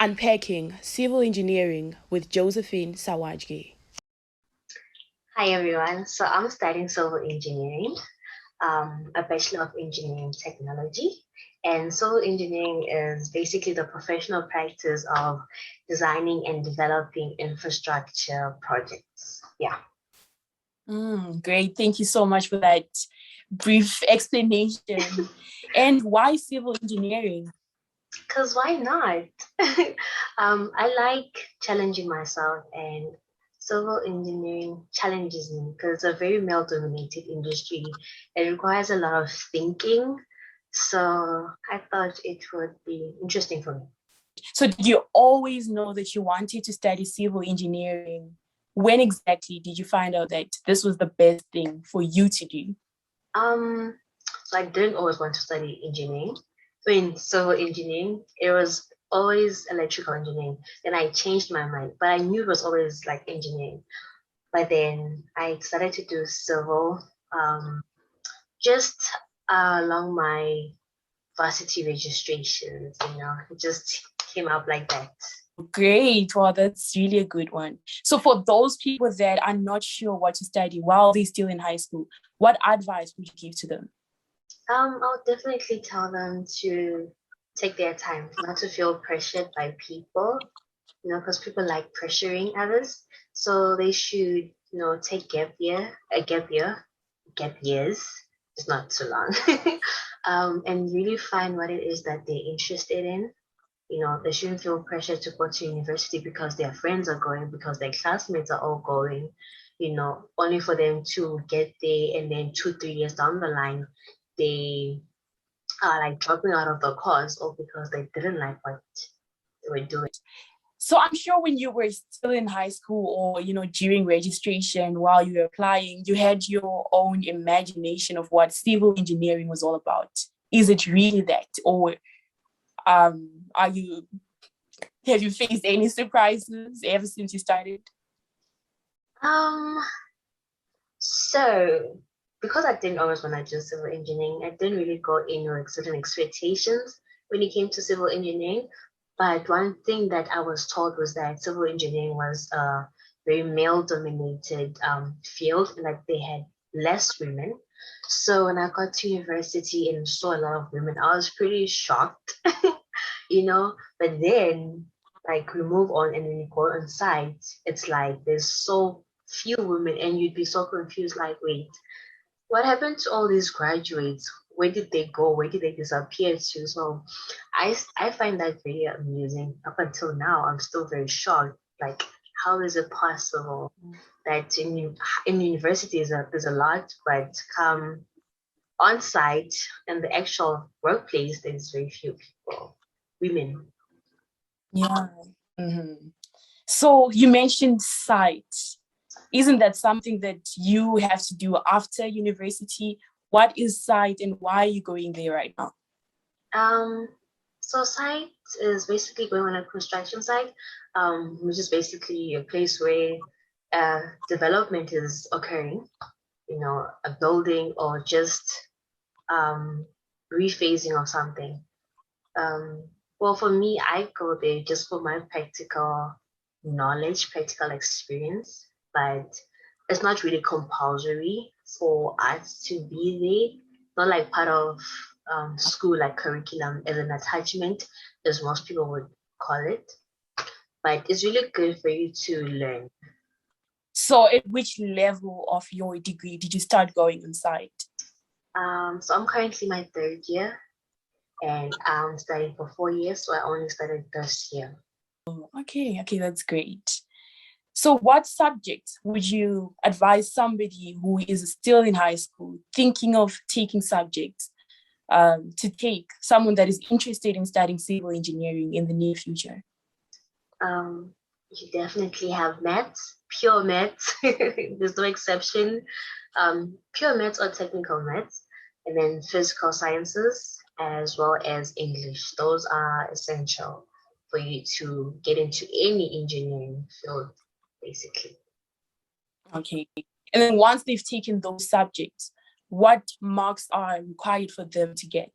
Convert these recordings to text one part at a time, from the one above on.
Unpacking Civil Engineering with Josephine Sawadye. Hi everyone. So I'm studying civil engineering, a Bachelor of Engineering Technology. And civil engineering is basically the professional practice of designing and developing infrastructure projects. Yeah. Great. Thank you so much for that brief explanation. And why civil engineering? Because why not? I like challenging myself, and civil engineering challenges me because it's a very male dominated industry. It requires a lot of thinking. So I thought it would be interesting for me. So did you always know that you wanted to study civil engineering? When exactly did you find out that this was the best thing for you to do? Um, so I didn't always want to study engineering. In civil engineering, it was always electrical engineering. Then I changed my mind, but I knew it was always like engineering. But then I decided to do civil, just along my varsity registrations. It just came up like that. Great. Well, that's really a good one. So for those people that are not sure what to study while they're still in high school, what advice would you give to them? I'll definitely tell them to take their time, not to feel pressured by people, because people like pressuring others. So they should, take gap years, it's not too long, and really find what it is that they're interested in. They shouldn't feel pressure to go to university because their friends are going, because their classmates are all going, only for them to get there and then 2, 3 years down the line, they are like dropping out of the course all because they didn't like what they were doing. So I'm sure when you were still in high school or, during registration while you were applying, you had your own imagination of what civil engineering was all about. Is it really that? Or are you have you faced any surprises ever since you started? Um, so because I didn't always want to do civil engineering, I didn't really go in with certain expectations when it came to civil engineering. But one thing that I was told was that civil engineering was a very male dominated field, like they had less women. So when I got to university and saw a lot of women, I was pretty shocked, But then, like, we move on and then you go on site, it's like there's so few women, and you'd be so confused, like, wait, what happened to all these graduates? Where did they go? Where did they disappear to? So I find that very amusing. Up until now, I'm still very shocked. Like, how is it possible that in universities there's a lot, but come on site and the actual workplace, there's very few people, women. Yeah. Mm-hmm. So you mentioned site. Isn't that something that you have to do after university? What is site and why are you going there right now? Um, so site is basically going on a construction site, which is basically a place where development is occurring, a building or just rephasing of something. Um, well, for me, I go there just for my practical knowledge, practical experience, but it's not really compulsory for us to be there. Not like part of school, like curriculum as an attachment, as most people would call it. But it's really good for you to learn. So at which level of your degree did you start going on site? So I'm currently my third year, and I'm studying for 4 years, so I only started this year. Okay, that's great. So what subjects would you advise somebody who is still in high school, thinking of taking subjects, to take, someone that is interested in studying civil engineering in the near future? You definitely have maths, pure maths. There's no exception. Pure maths or technical maths, and then physical sciences as well as English. Those are essential for you to get into any engineering field, basically. Okay. And then once they've taken those subjects, what marks are required for them to get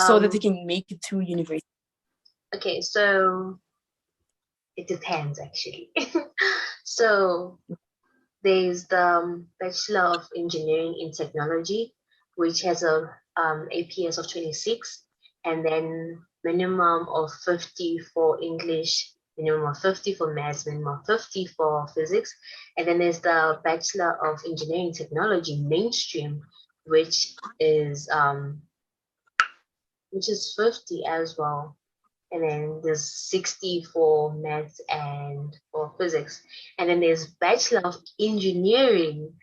so that they Um, can make it through university? okay, so It depends actually. So there's the Bachelor of Engineering in Technology, which has a APS of 26, and then minimum of 50 for English, minimum of 50 for maths, minimum of 50 for physics. And then there's the Bachelor of Engineering Technology mainstream, which is 50 as well. And then there's 60 for maths and for physics. And then there's Bachelor of Engineering,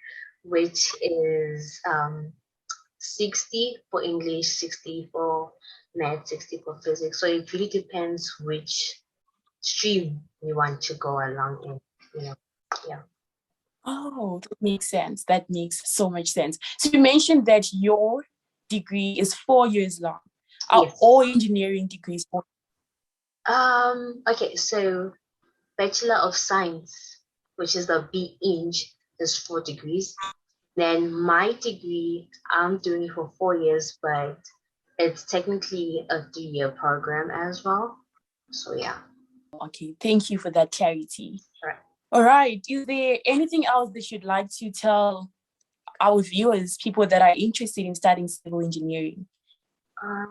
which is 60 for English, 60 for maths, 60 for physics. So it really depends which stream you want to go along in, yeah. Oh, that makes sense. That makes so much sense. So you mentioned that your degree is 4 years long. Are Yes. all engineering degrees 4? Okay, so Bachelor of Science, which is the B.Eng, is 4 degrees. Then my degree, I'm doing it for 4 years, but it's technically a 3-year program as well. So yeah. Okay, thank you for that clarity. Right. All right. Is there anything else that you'd like to tell our viewers, people that are interested in studying civil engineering?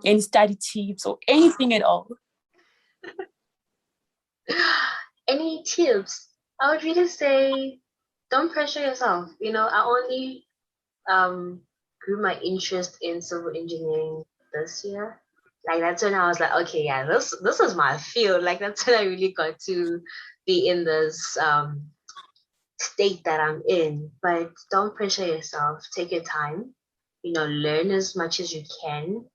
Any study tips or anything at all? Any tips? I would really say don't pressure yourself. I only grew my interest in civil engineering this year. Like that's when I was like, okay, yeah, this is my field. Like that's when I really got to be in this state that I'm in. But don't pressure yourself. Take your time. Learn as much as you can.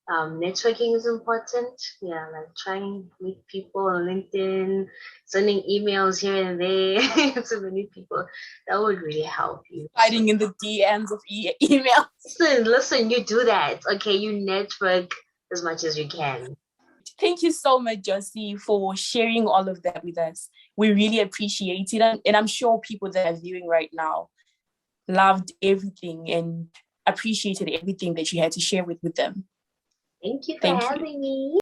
Networking is important. Yeah, like trying to meet people on LinkedIn, sending emails here and there to many people. That would really help you. Hiding in the DMs of email. Listen, you do that. Okay, you network as much as you can. Thank you so much, Josie, for sharing all of that with us. We really appreciate it. And I'm sure people that are viewing right now loved everything and appreciated everything that you had to share with them. Thank you for Thank you. having me.